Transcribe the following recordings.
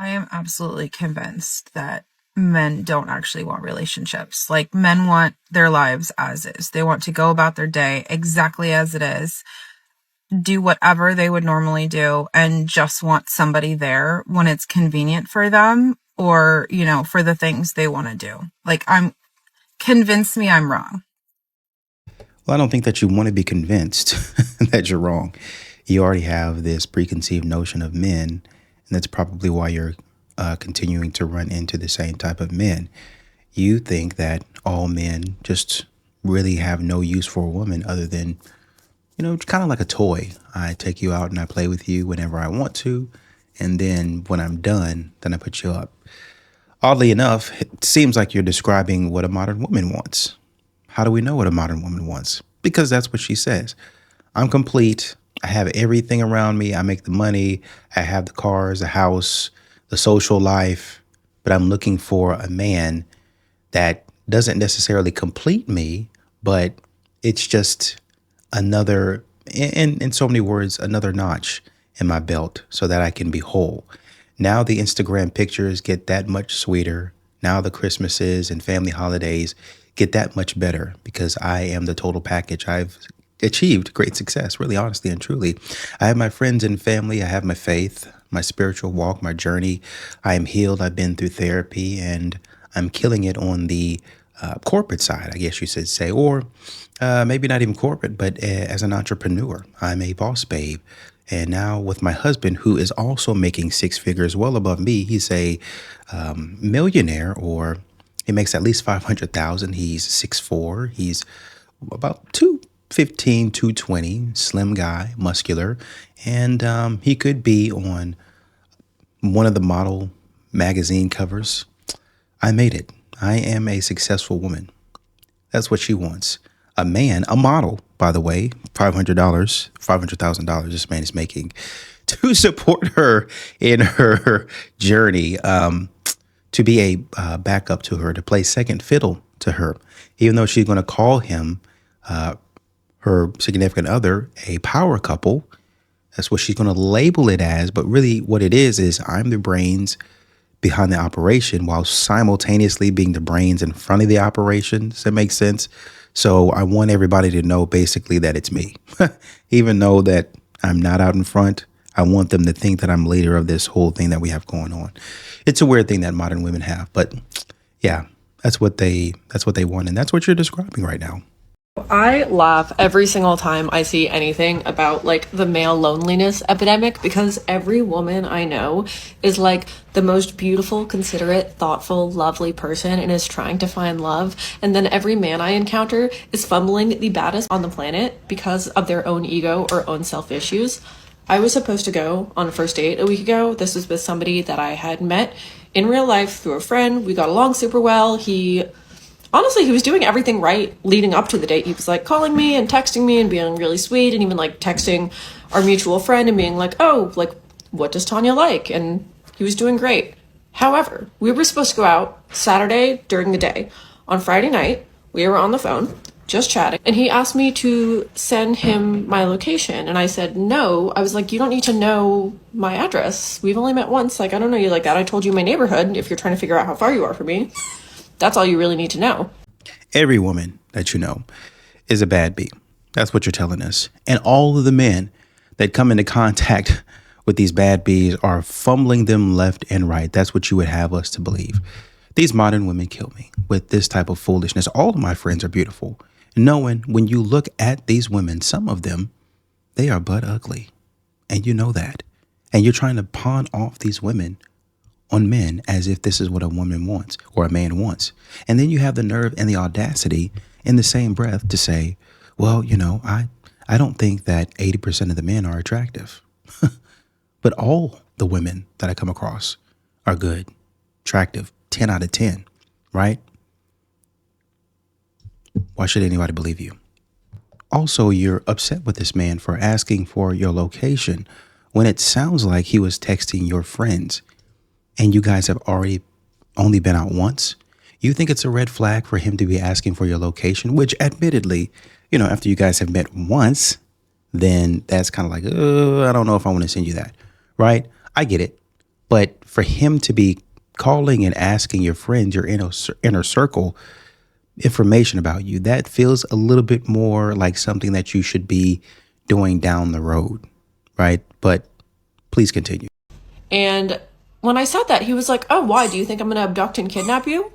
I am absolutely convinced that men don't actually want relationships. Like, men want their lives as is. They want to go about their day exactly as it is, do whatever they would normally do, and just want somebody there when it's convenient for them or, for the things they want to do. Like, convince me I'm wrong. Well, I don't think that you want to be convinced that you're wrong. You already have this preconceived notion of men, and that's probably why you're continuing to run into the same type of men. You think that all men just really have no use for a woman other than, kind of like a toy. I take you out and I play with you whenever I want to. And then when I'm done, then I put you up. Oddly enough, it seems like you're describing what a modern woman wants. How do we know what a modern woman wants? Because that's what she says. I'm complete. I have everything around me. I make the money. I have the cars, the house, the social life. But I'm looking for a man that doesn't necessarily complete me, but it's just another, in so many words, another notch in my belt so that I can be whole. Now the Instagram pictures get that much sweeter. Now the Christmases and family holidays get that much better because I am the total package. I've achieved great success, really, honestly and truly. I have my friends and family. I have my faith, my spiritual walk, my journey. I am healed. I've been through therapy, and I'm killing it on the corporate side, I guess you should say, or maybe not even corporate, but as an entrepreneur. I'm a boss babe. And now with my husband, who is also making six figures well above me, he's a millionaire, or he makes at least 500,000. He's 6'4". He's about 215, 220, slim guy, muscular. And he could be on one of the model magazine covers. I made it. I am a successful woman. That's what she wants. A man, a model, by the way, $500,000 this man is making to support her in her journey, to be a backup to her, to play second fiddle to her, even though she's going to call him, her significant other, a power couple. That's what she's going to label it as. But really what it is I'm the brains behind the operation while simultaneously being the brains in front of the operation. Does that make sense? So I want everybody to know basically that it's me. Even though that I'm not out in front, I want them to think that I'm leader of this whole thing that we have going on. It's a weird thing that modern women have, but yeah, that's what they want. And that's what you're describing right now. I laugh every single time I see anything about like the male loneliness epidemic, because every woman I know is like the most beautiful, considerate, thoughtful, lovely person and is trying to find love. And then every man I encounter is fumbling the baddest on the planet because of their own ego or own self issues. I was supposed to go on a first date a week ago. This was with somebody that I had met in real life through a friend. We got along super well. Honestly, he was doing everything right leading up to the date. He was like calling me and texting me and being really sweet, and even like texting our mutual friend and being like, oh, like, what does Tanya like? And he was doing great. However, we were supposed to go out Saturday during the day. On Friday night, we were on the phone just chatting, and he asked me to send him my location. And I said, no. I was like, you don't need to know my address. We've only met once. Like, I don't know you like that. I told you my neighborhood if you're trying to figure out how far you are from me. That's all you really need to know. Every woman that you know is a bad bee. That's what you're telling us. And all of the men that come into contact with these bad bees are fumbling them left and right. That's what you would have us to believe. These modern women kill me with this type of foolishness. All of my friends are beautiful. Knowing when you look at these women, some of them, they are butt ugly. And you know that. And you're trying to pawn off these women on men as if this is what a woman wants or a man wants. And then you have the nerve and the audacity in the same breath to say, well, I don't think that 80% of the men are attractive. But all the women that I come across are good, attractive, 10 out of 10, right? Why should anybody believe you? Also, you're upset with this man for asking for your location when it sounds like he was texting your friends and you guys have already only been out once. You think it's a red flag for him to be asking for your location, which admittedly, after you guys have met once, then that's kind of like, I don't know if I want to send you that, right? I get it. But for him to be calling and asking your friends, your inner circle, information about you, that feels a little bit more like something that you should be doing down the road, right? But please continue. And when I said that, he was like, oh, why? Do you think I'm going to abduct and kidnap you?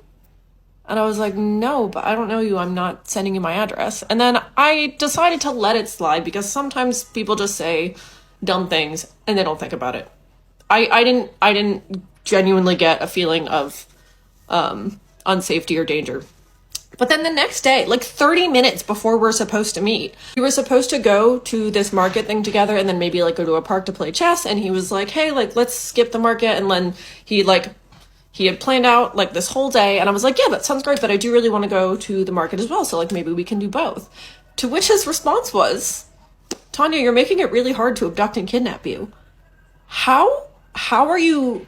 And I was like, no, but I don't know you. I'm not sending you my address. And then I decided to let it slide because sometimes people just say dumb things and they don't think about it. I didn't genuinely get a feeling of unsafety or danger. But then the next day, like 30 minutes before we're supposed to meet, we were supposed to go to this market thing together and then maybe like go to a park to play chess. And he was like, hey, like, let's skip the market. And then he had planned out like this whole day. And I was like, yeah, that sounds great, but I do really want to go to the market as well. So like maybe we can do both. To which his response was, Tanya, you're making it really hard to abduct and kidnap you. How are you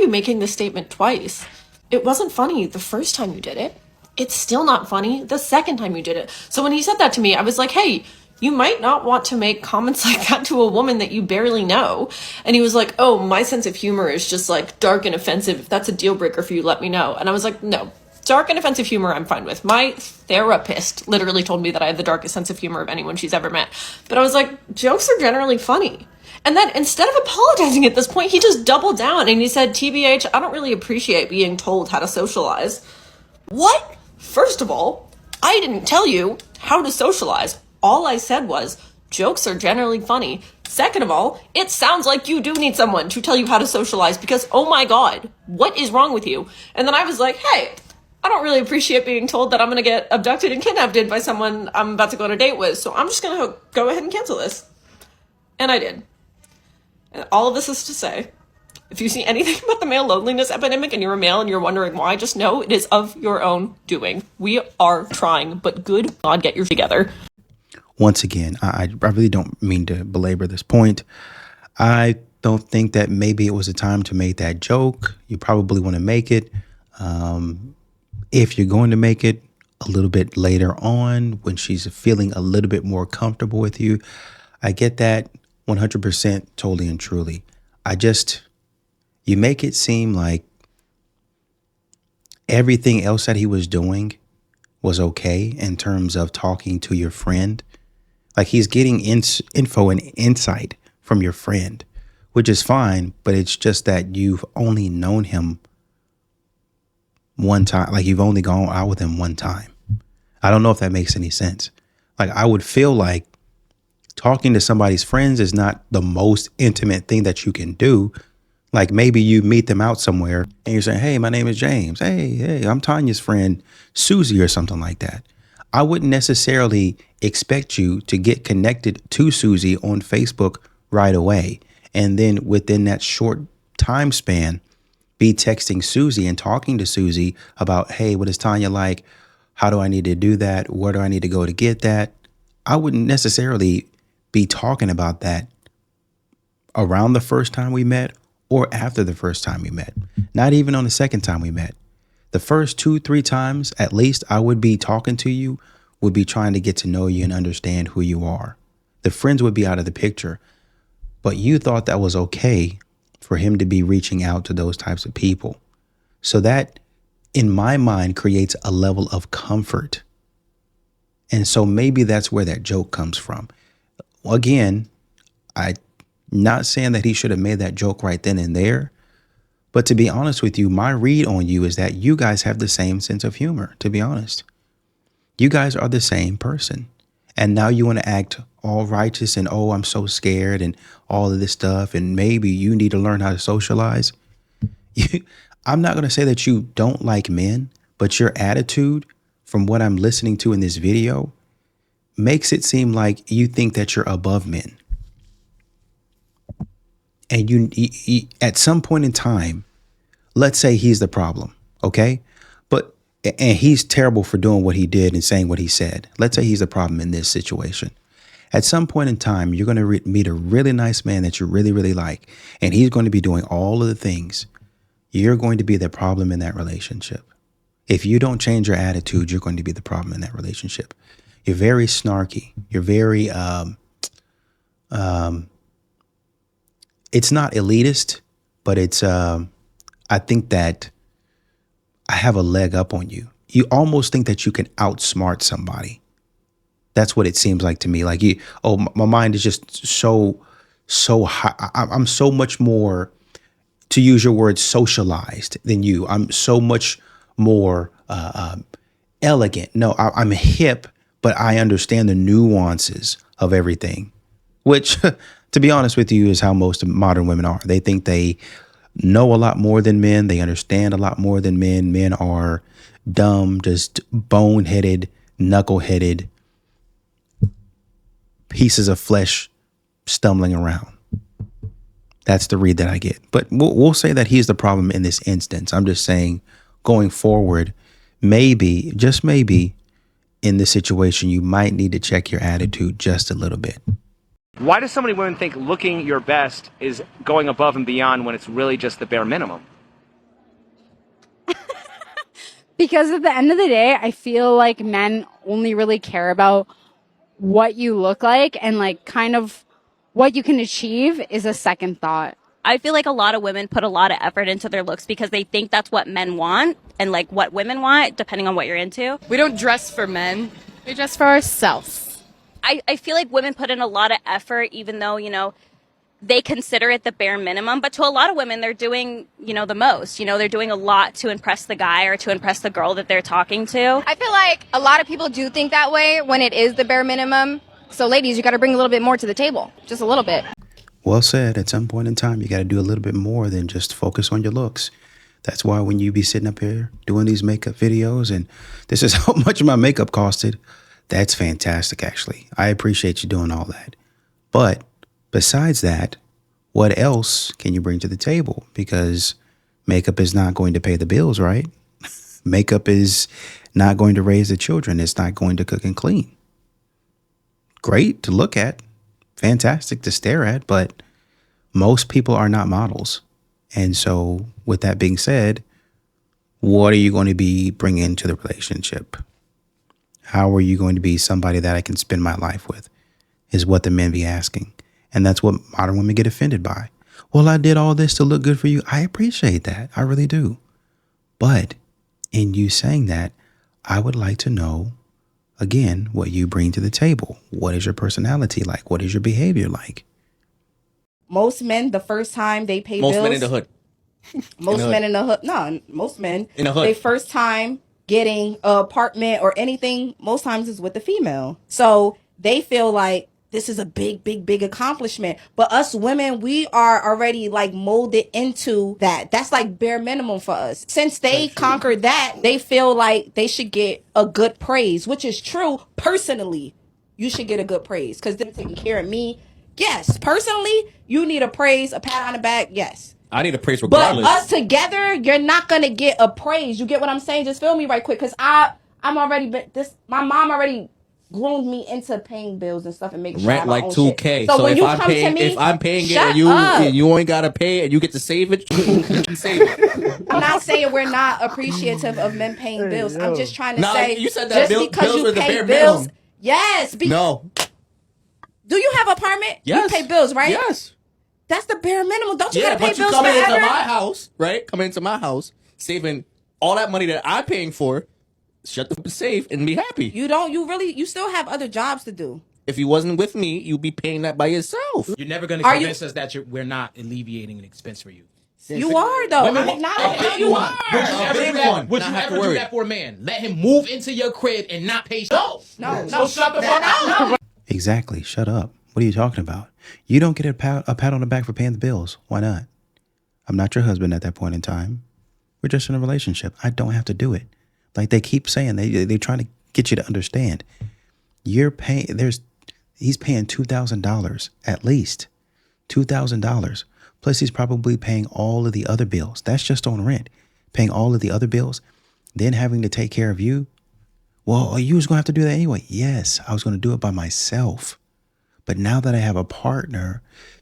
making this statement twice? It wasn't funny the first time you did it. It's still not funny the second time you did it. So when he said that to me, I was like, hey, you might not want to make comments like that to a woman that you barely know. And he was like, oh, my sense of humor is just like dark and offensive. If that's a deal breaker for you, let me know. And I was like, no, dark and offensive humor I'm fine with. My therapist literally told me that I have the darkest sense of humor of anyone she's ever met. But I was like, jokes are generally funny. And then instead of apologizing at this point, he just doubled down and he said, TBH, I don't really appreciate being told how to socialize. What? First of all, I didn't tell you how to socialize. All I said was, jokes are generally funny. Second of all, it sounds like you do need someone to tell you how to socialize because, oh my God, what is wrong with you? And then I was like, hey, I don't really appreciate being told that I'm going to get abducted and kidnapped by someone I'm about to go on a date with. So I'm just going to go ahead and cancel this. And I did. And all of this is to say, if you see anything about the male loneliness epidemic and you're a male and you're wondering why, just know it is of your own doing. We are trying, but good God, get your together. Once again, I really don't mean to belabor this point. I don't think that maybe it was a time to make that joke. You probably want to make it. If you're going to make it a little bit later on when she's feeling a little bit more comfortable with you, I get that 100% totally and truly. You make it seem like everything else that he was doing was okay in terms of talking to your friend. Like he's getting info and insight from your friend, which is fine, but it's just that you've only known him one time. Like you've only gone out with him one time. I don't know if that makes any sense. Like I would feel like talking to somebody's friends is not the most intimate thing that you can do. Like maybe you meet them out somewhere and you're saying, hey, my name is James. Hey, I'm Tanya's friend, Susie, or something like that. I wouldn't necessarily expect you to get connected to Susie on Facebook right away. And then within that short time span, be texting Susie and talking to Susie about, hey, what is Tanya like? How do I need to do that? Where do I need to go to get that? I wouldn't necessarily be talking about that around the first time we met or after the first time we met, not even on the second time we met. The first 2-3 times, at least, I would be talking to you, would be trying to get to know you and understand who you are. The friends would be out of the picture, but you thought that was okay for him to be reaching out to those types of people. So that, in my mind, creates a level of comfort. And so maybe that's where that joke comes from. Again, I'm not saying that he should have made that joke right then and there. But to be honest with you, my read on you is that you guys have the same sense of humor, to be honest. You guys are the same person. And now you want to act all righteous and, oh, I'm so scared and all of this stuff. And maybe you need to learn how to socialize. I'm not going to say that you don't like men, but your attitude from what I'm listening to in this video makes it seem like you think that you're above men. And you at some point in time, let's say he's the problem, okay? And he's terrible for doing what he did and saying what he said. Let's say he's the problem in this situation. At some point in time, you're going to meet a really nice man that you really, really like, and he's going to be doing all of the things. You're going to be the problem in that relationship. If you don't change your attitude, you're going to be the problem in that relationship. You're very snarky. You're very, it's not elitist, But I think that I have a leg up on you. You almost think that you can outsmart somebody. That's what it seems like to me. Like my mind is just so high. I'm so much more, to use your word, socialized than you. I'm so much more elegant. No, I'm hip, but I understand the nuances of everything, which, to be honest with you, is how most modern women are. They think they know a lot more than men. They understand a lot more than men. Men are dumb, just boneheaded, knuckleheaded pieces of flesh stumbling around. That's the read that I get. But we'll say that he's the problem in this instance. I'm just saying, going forward, maybe, just maybe, in this situation, you might need to check your attitude just a little bit. Why do so many women think looking your best is going above and beyond when it's really just the bare minimum? Because at the end of the day, I feel like men only really care about what you look like, and like kind of what you can achieve is a second thought. I feel like a lot of women put a lot of effort into their looks because they think that's what men want and like what women want, depending on what you're into. We don't dress for men. We dress for ourselves. I feel like women put in a lot of effort, even though, you know, they consider it the bare minimum. But to a lot of women, they're doing, you know, the most. You know, they're doing a lot to impress the guy or to impress the girl that they're talking to. I feel like a lot of people do think that way when it is the bare minimum. So ladies, you got to bring a little bit more to the table. Just a little bit. Well said. At some point in time, you got to do a little bit more than just focus on your looks. That's why when you be sitting up here doing these makeup videos and this is how much my makeup costed, that's fantastic, actually. I appreciate you doing all that. But besides that, what else can you bring to the table? Because makeup is not going to pay the bills, right? Makeup is not going to raise the children. It's not going to cook and clean. Great to look at, fantastic to stare at, but most people are not models. And so with that being said, what are you going to be bringing into the relationship? How are you going to be somebody that I can spend my life with, is what the men be asking. And that's what modern women get offended by. Well, I did all this to look good for you. I appreciate that. I really do. But in you saying that, I would like to know, again, what you bring to the table. What is your personality like? What is your behavior like? Most men, the first time they pay bills. Most men in the hood. Most men in the hood. No, most men in the hood. They first time getting an apartment or anything, most times is with the female. So they feel like this is a big accomplishment. But us women, we are already like molded into that. That's like bare minimum for us. Since they conquered that, they feel like they should get a good praise, which is true. Personally, you should get a good praise because they're taking care of me. Yes, personally, you need a praise, a pat on the back. Yes. I need a praise regardless. But us together, you're not gonna get a praise. You get what I'm saying? Just feel me right quick, cause I'm already my mom already groomed me into paying bills and stuff and making sure I have Rent my like own 2K. shit. So when you come to me, if I'm paying it shut and up. you ain't gotta pay and you get to save it, save it. I'm not saying we're not appreciative of men paying bills. I'm just trying to say, you said that just because bills you were the pay bare bills, minimum. yes. No. Do you have an apartment? Yes. You pay bills, right? Yes. That's the bare minimum. Don't you Yeah, gotta pay but you bills coming forever? into my house, right? Coming into my house, saving all that money that I'm paying for, shut the safe and be happy. You still have other jobs to do. If you wasn't with me, you'd be paying that by yourself. You're never going to convince us that we're not alleviating an expense for you. You are though. I'm not. You are. Would you ever do that for a man? Let him move into your crib and not pay? No. Shut the fuck up. Exactly. Shut up. What are you talking about? You don't get a pat on the back for paying the bills. Why not? I'm not your husband at that point in time. We're just in a relationship. I don't have to do it. Like they keep saying, they're trying to get you to understand. You're paying. He's paying $2,000 at least, $2,000. Plus, he's probably paying all of the other bills. That's just on rent. Paying all of the other bills, then having to take care of you. Well, you was gonna have to do that anyway. Yes, I was gonna do it by myself. But now that I have a partner,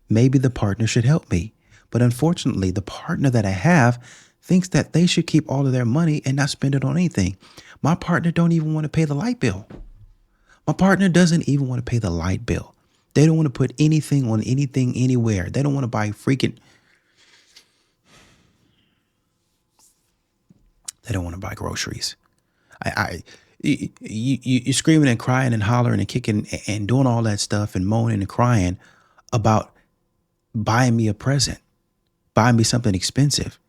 maybe the partner should help me. But unfortunately, the partner that I have thinks that they should keep all of their money and not spend it on anything. My partner don't even want to pay the light bill. My partner doesn't even want to pay the light bill. They don't want to put anything on anything anywhere. They don't want to buy freaking They don't want to buy groceries. You're screaming and crying and hollering and kicking and doing all that stuff and moaning and crying about buying me a present, buying me something expensive.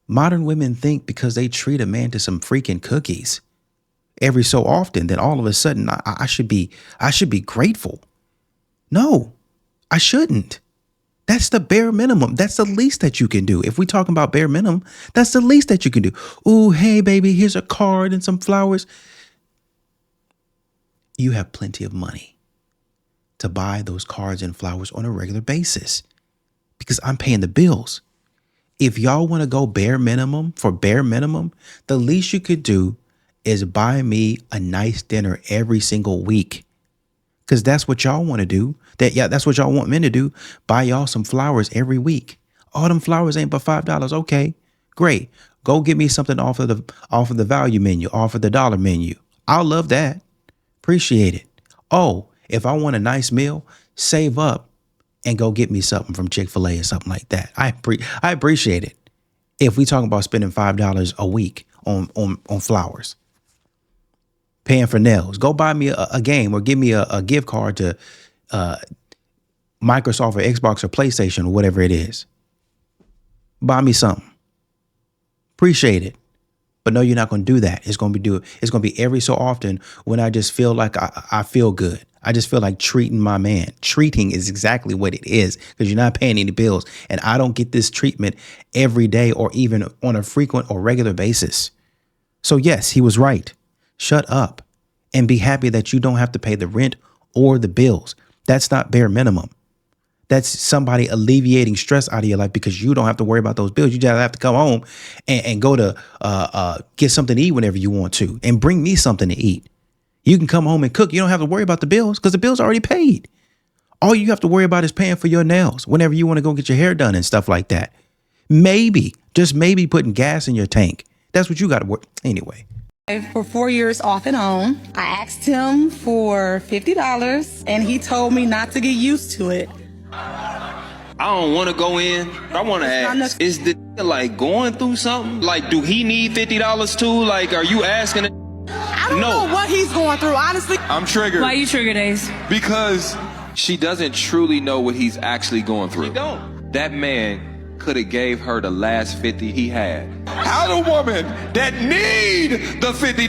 Modern women think because they treat a man to some freaking cookies every so often, then all of a sudden I should be grateful. No, I shouldn't. That's the bare minimum. That's the least that you can do. If we're talking about bare minimum, that's the least that you can do. Ooh, hey, baby, here's a card and some flowers. You have plenty of money to buy those cards and flowers on a regular basis because I'm paying the bills. If y'all want to go bare minimum for bare minimum, the least you could do is buy me a nice dinner every single week. Because that's what y'all want to do. That's what y'all want men to do. Buy y'all some flowers every week. All them flowers ain't but $5. Okay, great. Go get me something off of the value menu, off of the dollar menu. I'll love that. Appreciate it. Oh, if I want a nice meal, save up and go get me something from Chick-fil-A or something like that. I appreciate it. If we talking about spending $5 a week on flowers. Paying for nails. Go buy me a game or give me a gift card to Microsoft or Xbox or PlayStation or whatever it is. Buy me something. Appreciate it. But no, you're not going to do that. It's going to be every so often when I just feel like I feel good. I just feel like treating my man. Treating is exactly what it is because you're not paying any bills. And I don't get this treatment every day or even on a frequent or regular basis. So yes, he was right. Shut up and be happy that you don't have to pay the rent or the bills. That's not bare minimum. That's somebody alleviating stress out of your life because you don't have to worry about those bills. You just have to come home and go to get something to eat whenever you want to and bring me something to eat. You can come home and cook. You don't have to worry about the bills because the bills are already paid. All you have to worry about is paying for your nails whenever you want to go get your hair done and stuff like that. Maybe, just maybe putting gas in your tank. That's what you got to work. Anyway. For 4 years off and on, I asked him for $50 and he told me not to get used to it. I don't want to go in. I want to ask, is the like going through something? Like, do he need $50 too? Like, are you asking it? I don't know what he's going through, honestly. I'm triggered. Why you triggered, Ace? Because she doesn't truly know what he's actually going through. She don't. That man could have gave her the last 50 he had. How the woman that need the $50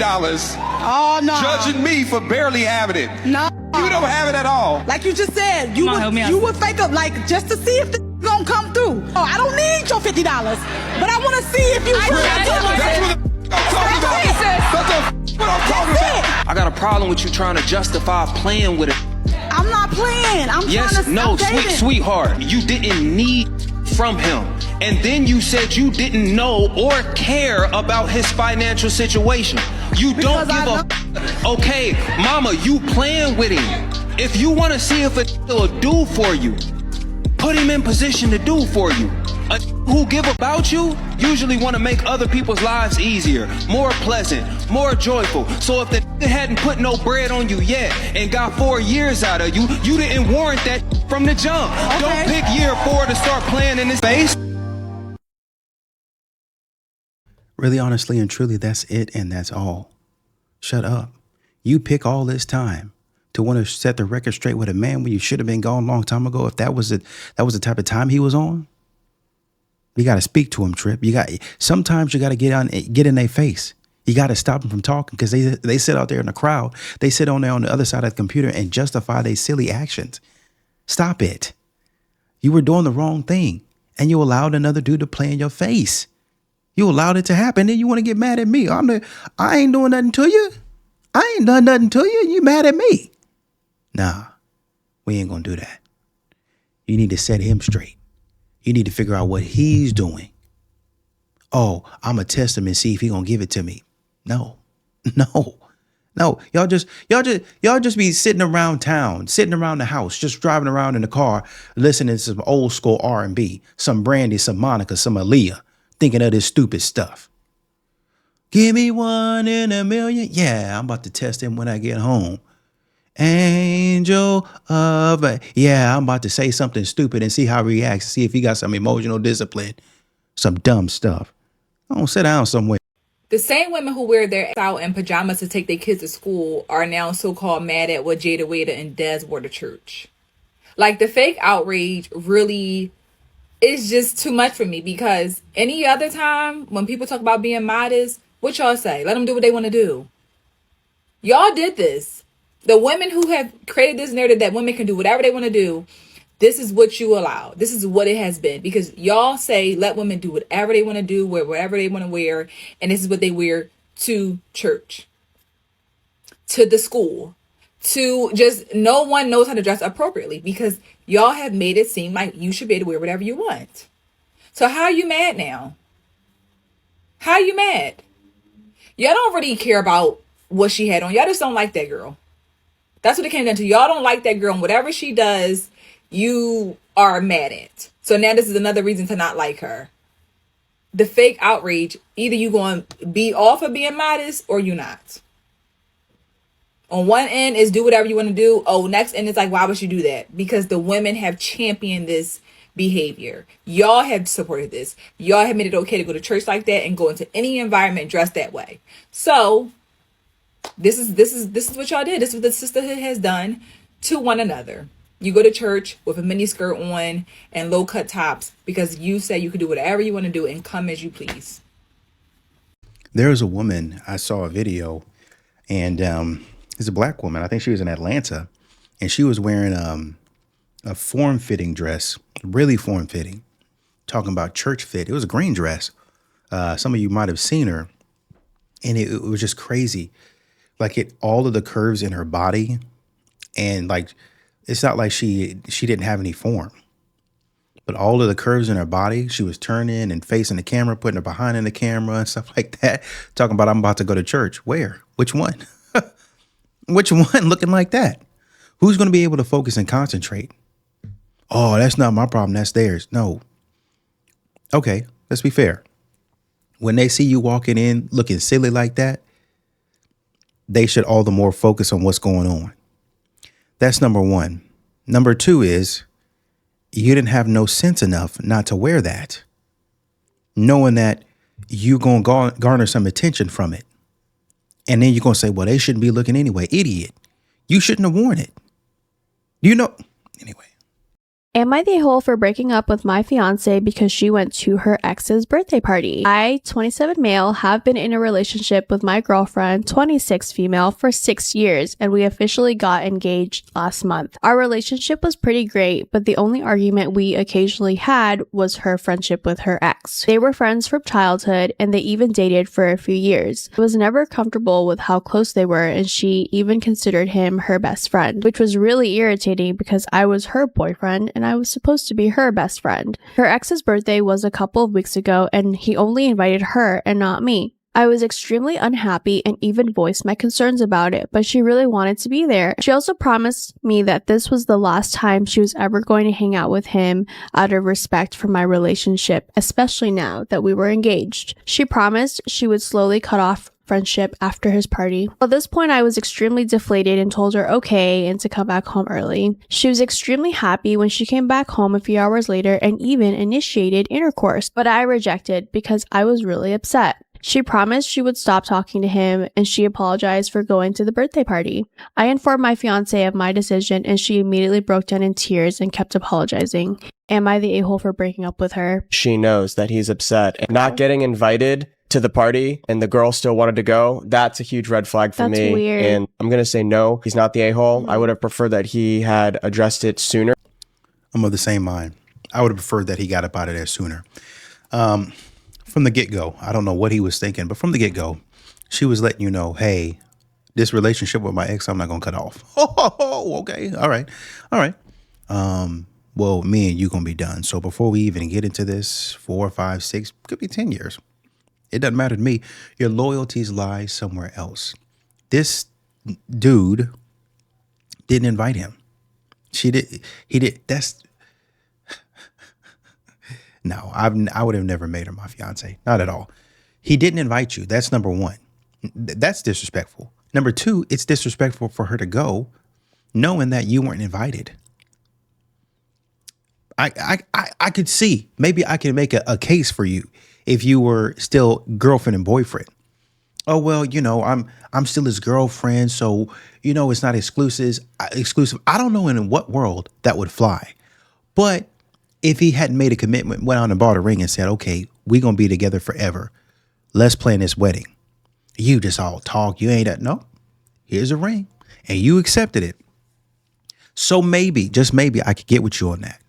judging me for barely having it? No. You don't have it at all. Like you just said, you would fake up like just to see if the gonna come through. Oh, I don't need your $50, but I want to see if you really That's what I'm talking about. That's what I'm talking about. I got a problem with you trying to justify playing with it. I'm not playing. I'm trying to no, stop dating. sweetheart. You didn't need from him. And then you said you didn't know or care about his financial situation. You don't give a okay, mama, you playing with him. If you want to see if it'll do for you, put him in position to do for you. A who give about you usually want to make other people's lives easier, more pleasant, more joyful. So if the hadn't put no bread on you yet and got 4 years out of you, you didn't warrant that from the jump. Okay. Don't pick year 4 to start playing in his face. Really, honestly, and truly, that's it and that's all. Shut up. You pick all this time to want to set the record straight with a man when you should have been gone a long time ago. If that was the type of time he was on, you got to speak to him, Trip. Sometimes you got to get in their face. You got to stop them from talking because they sit out there in the crowd. They sit on there on the other side of the computer and justify their silly actions. Stop it. You were doing the wrong thing and you allowed another dude to play in your face. You allowed it to happen. Then you want to get mad at me. I ain't doing nothing to you. I ain't done nothing to you. You mad at me. Nah, we ain't going to do that. You need to set him straight. You need to figure out what he's doing. Oh, I'm going to test him and see if he going to give it to me. No. Y'all just be sitting around town, sitting around the house, just driving around in the car, listening to some old school R&B, some Brandy, some Monica, some Aaliyah, thinking of this stupid stuff. Give me 1 in a million. Yeah, I'm about to test him when I get home. Angel of, yeah, I'm about to say something stupid and see how he reacts, see if he got some emotional discipline, some dumb stuff. I don't sit down somewhere. The same women who wear their ass out in pajamas to take their kids to school are now so-called mad at what Jada Wada and Des wore to church. Like, the fake outrage really is just too much for me, because any other time when people talk about being modest, what y'all say? Let them do what they want to do. Y'all did this. The women who have created this narrative that women can do whatever they want to do, this is what you allow. This is what it has been. Because y'all say let women do whatever they want to do, wear whatever they want to wear, and this is what they wear to church, to the school, to just, no one knows how to dress appropriately, because y'all have made it seem like you should be able to wear whatever you want. So how are you mad now? How are you mad? Y'all don't really care about what she had on. Y'all just don't like that girl. That's what it came down to. Y'all don't like that girl, and whatever she does, you are mad at. So now this is another reason to not like her. The fake outrage, either you going to be off of being modest or you not. On one end is do whatever you want to do. Oh, next end is like, why would you do that? Because the women have championed this behavior. Y'all have supported this. Y'all have made it okay to go to church like that and go into any environment dressed that way. So this is what y'all did. This is what the sisterhood has done to one another. You go to church with a mini skirt on and low cut tops because you say you can do whatever you want to do and come as you please. There was a woman, I saw a video, and it's a black woman. I think she was in Atlanta, and she was wearing a form-fitting dress, really form-fitting, talking about church fit. It was a green dress. Some of you might have seen her, and it was just crazy. Like, all of the curves in her body, and like, it's not like she didn't have any form, but all of the curves in her body, she was turning and facing the camera, putting her behind in the camera and stuff like that, talking about, I'm about to go to church. Where? Which one? Which one looking like that? Who's going to be able to focus and concentrate? Oh, that's not my problem. That's theirs. No. Okay, let's be fair. When they see you walking in looking silly like that, they should all the more focus on what's going on. That's number one. Number two is you didn't have no sense enough not to wear that, knowing that you're going to garner some attention from it. And then you're going to say, well, they shouldn't be looking anyway. Idiot. You shouldn't have worn it. You know, anyway. Am I the a-hole for breaking up with my fiance because she went to her ex's birthday party? I, 27 male, have been in a relationship with my girlfriend, 26 female, for 6 years, and we officially got engaged last month. Our relationship was pretty great, but the only argument we occasionally had was her friendship with her ex. They were friends from childhood, and they even dated for a few years. I was never comfortable with how close they were, and she even considered him her best friend, which was really irritating because I was her boyfriend, and I was supposed to be her best friend. Her ex's birthday was a couple of weeks ago, and he only invited her and not me. I was extremely unhappy and even voiced my concerns about it, but she really wanted to be there. She also promised me that this was the last time she was ever going to hang out with him out of respect for my relationship, especially now that we were engaged. She promised she would slowly cut off friendship after his party. At this point, I was extremely deflated and told her okay and to come back home early. She was extremely happy when she came back home a few hours later and even initiated intercourse, but I rejected because I was really upset. She promised she would stop talking to him, and she apologized for going to the birthday party. I informed my fiance of my decision, and she immediately broke down in tears and kept apologizing. Am I the a-hole for breaking up with her? She knows that he's upset. And not getting invited to the party and the girl still wanted to go, that's a huge red flag for me. Weird. And I'm going to say no, he's not the a-hole. I would have preferred that he had addressed it sooner. I'm of the same mind. I would have preferred that he got up out of there sooner. From the get-go, I don't know what he was thinking, but from the get-go, she was letting you know, hey, this relationship with my ex, I'm not going to cut off. Oh, okay. All right. Well, me and you going to be done. So before we even get into this, 4, 5, 6, could be 10 years. It doesn't matter to me. Your loyalties lie somewhere else. This dude didn't invite him. He did. That's no, I would have never made her my fiance. Not at all. He didn't invite you. That's number one. That's disrespectful. Number two, it's disrespectful for her to go knowing that you weren't invited. I could see, maybe I can make a case for you if you were still girlfriend and boyfriend. oh well, I'm still his girlfriend, so it's not exclusive. Exclusive. I don't know in what world that would fly. But if he hadn't made a commitment, went out and bought a ring and said, okay, we're gonna be together forever. Let's plan this wedding. You just all talk. You ain't that. No, here's a ring. And you accepted it. So maybe, just maybe, I could get with you on that.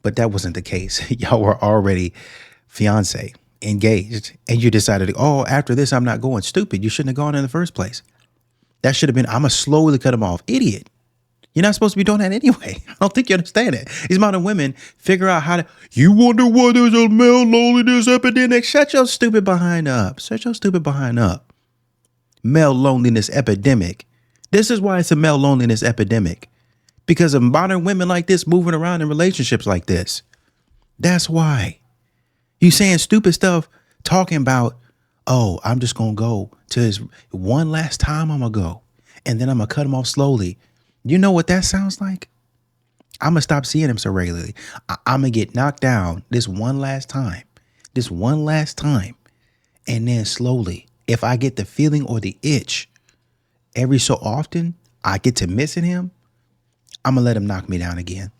But that wasn't the case. Y'all were already fiance, engaged, and you decided, oh, after this, I'm not going. Stupid. You shouldn't have gone in the first place. That should have been, I'm going to slowly cut him off. Idiot. You're not supposed to be doing that anyway. I don't think you understand it. These modern women figure out how to, you wonder why there's a male loneliness epidemic. Shut your stupid behind up. Shut your stupid behind up. Male loneliness epidemic. This is why it's a male loneliness epidemic. Because of modern women like this moving around in relationships like this. That's why. You saying stupid stuff, talking about, oh, I'm just going to go to his one last time I'm going to go. And then I'm going to cut him off slowly. You know what that sounds like? I'm going to stop seeing him so regularly. I'm going to get knocked down this one last time. This one last time. And then slowly, if I get the feeling or the itch, every so often, I get to missing him, I'm going to let him knock me down again.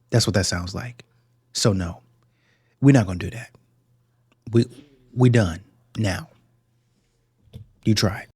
That's what that sounds like. So no, we're not going to do that. We done now. You tried.